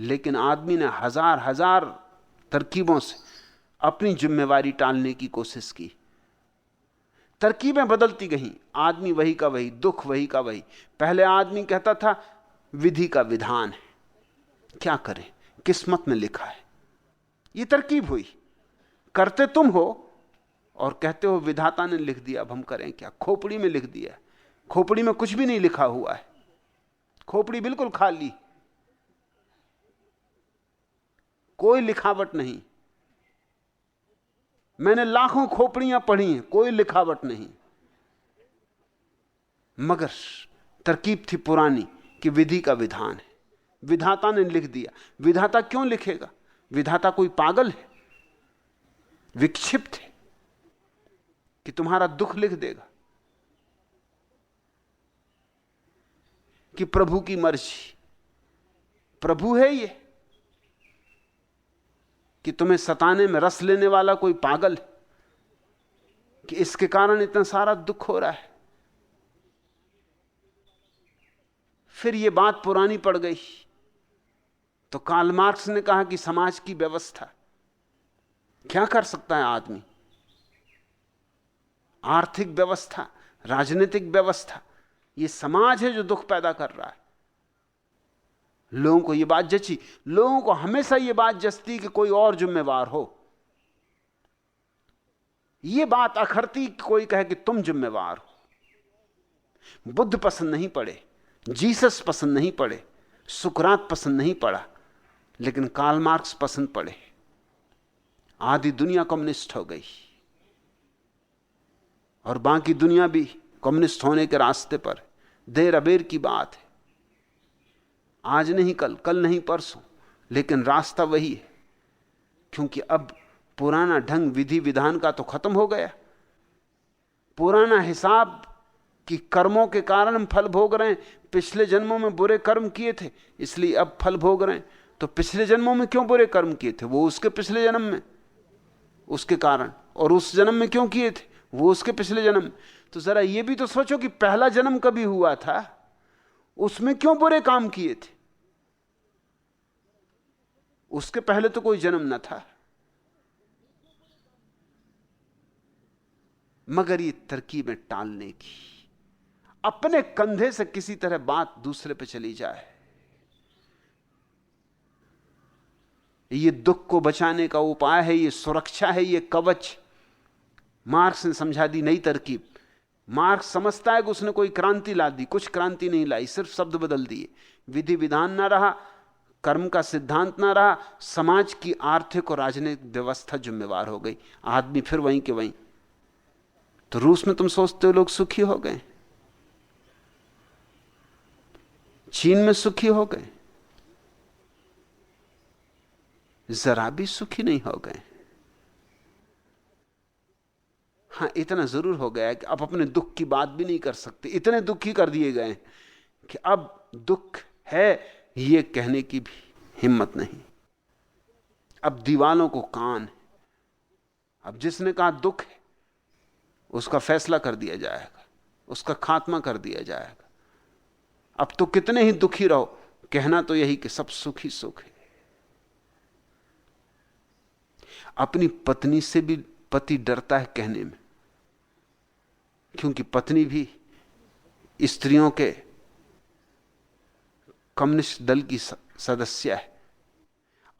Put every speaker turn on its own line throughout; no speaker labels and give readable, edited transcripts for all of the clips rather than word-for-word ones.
लेकिन आदमी ने हजार हजार तरकीबों से अपनी जिम्मेवारी टालने की कोशिश की। तरकीबें बदलती गईं, आदमी वही का वही, दुख वही का वही। पहले आदमी कहता था विधि का विधान है, क्या करें, किस्मत में लिखा है। ये तरकीब हुई, करते तुम हो और कहते हो विधाता ने लिख दिया, अब हम करें क्या, खोपड़ी में लिख दिया। खोपड़ी में कुछ भी नहीं लिखा हुआ है, खोपड़ी बिल्कुल खाली, कोई लिखावट नहीं। मैंने लाखों खोपड़ियां पढ़ी हैं, कोई लिखावट नहीं। मगर तरकीब थी पुरानी कि विधि का विधान है, विधाता ने लिख दिया। विधाता क्यों लिखेगा? विधाता कोई पागल है, विक्षिप्त है कि तुम्हारा दुख लिख देगा? कि प्रभु की मर्जी, प्रभु है ये कि तुम्हें सताने में रस लेने वाला कोई पागल है कि इसके कारण इतना सारा दुख हो रहा है? फिर ये बात पुरानी पड़ गई तो कार्ल मार्क्स ने कहा कि समाज की व्यवस्था, क्या कर सकता है आदमी? आर्थिक व्यवस्था, राजनीतिक व्यवस्था, ये समाज है जो दुख पैदा कर रहा है। लोगों को यह बात जची, लोगों को हमेशा यह बात जचती कि कोई और जिम्मेवार हो। यह बात अखरती कि कोई कहे कि तुम जिम्मेवार हो। बुद्ध पसंद नहीं पड़े, जीसस पसंद नहीं पड़े, सुकरात पसंद नहीं पड़ा, लेकिन कार्ल मार्क्स पसंद पड़े। आधी दुनिया कम्युनिस्ट हो गई और बाकी दुनिया भी कम्युनिस्ट होने के रास्ते पर। देर अबेर की बात है, आज नहीं कल, कल नहीं परसों, लेकिन रास्ता वही है। क्योंकि अब पुराना ढंग विधि विधान का तो खत्म हो गया। पुराना हिसाब कि कर्मों के कारण हम फल भोग रहे हैं, पिछले जन्मों में बुरे कर्म किए थे इसलिए अब फल भोग रहे हैं। तो पिछले जन्मों में क्यों बुरे कर्म किए थे? वो उसके पिछले जन्म में उसके कारण, और उस जन्म में क्यों किए थे? वो उसके पिछले जन्म। तो जरा ये भी तो सोचो कि पहला जन्म कभी हुआ था, उसमें क्यों बुरे काम किए थे? उसके पहले तो कोई जन्म न था। मगर ये तरकीबें टालने की, अपने कंधे से किसी तरह बात दूसरे पे चली जाए, ये दुख को बचाने का उपाय है, ये सुरक्षा है, ये कवच। मार्क्स ने समझा दी नई तरकीब। मार्क्स समझता है कि उसने कोई क्रांति ला दी, कुछ क्रांति नहीं लाई, सिर्फ शब्द बदल दिए। विधि विधान ना रहा, कर्म का सिद्धांत ना रहा, समाज की आर्थिक और राजनीतिक व्यवस्था जिम्मेवार हो गई, आदमी फिर वहीं के वहीं। तो रूस में तुम सोचते हो लोग सुखी हो गए, चीन में सुखी हो गए, जरा भी सुखी नहीं हो गए। हां, इतना जरूर हो गया कि अब अपने दुख की बात भी नहीं कर सकते, इतने दुखी कर दिए गए कि अब दुख है ये कहने की भी हिम्मत नहीं। अब दीवालों को कान है, अब जिसने कहा दुख है उसका फैसला कर दिया जाएगा, उसका खात्मा कर दिया जाएगा। अब तो कितने ही दुखी रहो, कहना तो यही कि सब सुख ही सुख है। अपनी पत्नी से भी पति डरता है कहने में, क्योंकि पत्नी भी स्त्रियों के कम्युनिस्ट दल की सदस्य है।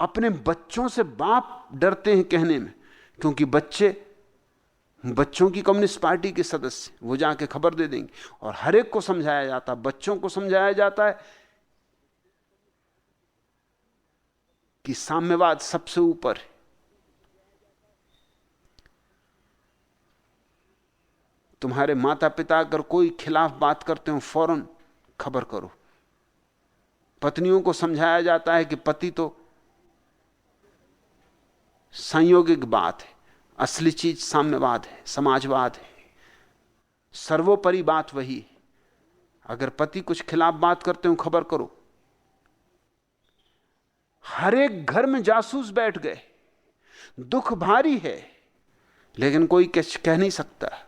अपने बच्चों से बाप डरते हैं कहने में, क्योंकि बच्चे बच्चों की कम्युनिस्ट पार्टी के सदस्य, वो जाके खबर दे देंगे। और हर एक को समझाया जाता, बच्चों को समझाया जाता है कि साम्यवाद सबसे ऊपर है। तुम्हारे माता पिता अगर कोई खिलाफ बात करते हो फौरन खबर करो। पत्नियों को समझाया जाता है कि पति तो संयोगिक बात है, असली चीज साम्यवाद है, समाजवाद है, सर्वोपरि बात वही है। अगर पति कुछ खिलाफ बात करते हो खबर करो। हर एक घर में जासूस बैठ गए। दुख भारी है, लेकिन कोई कह नहीं सकता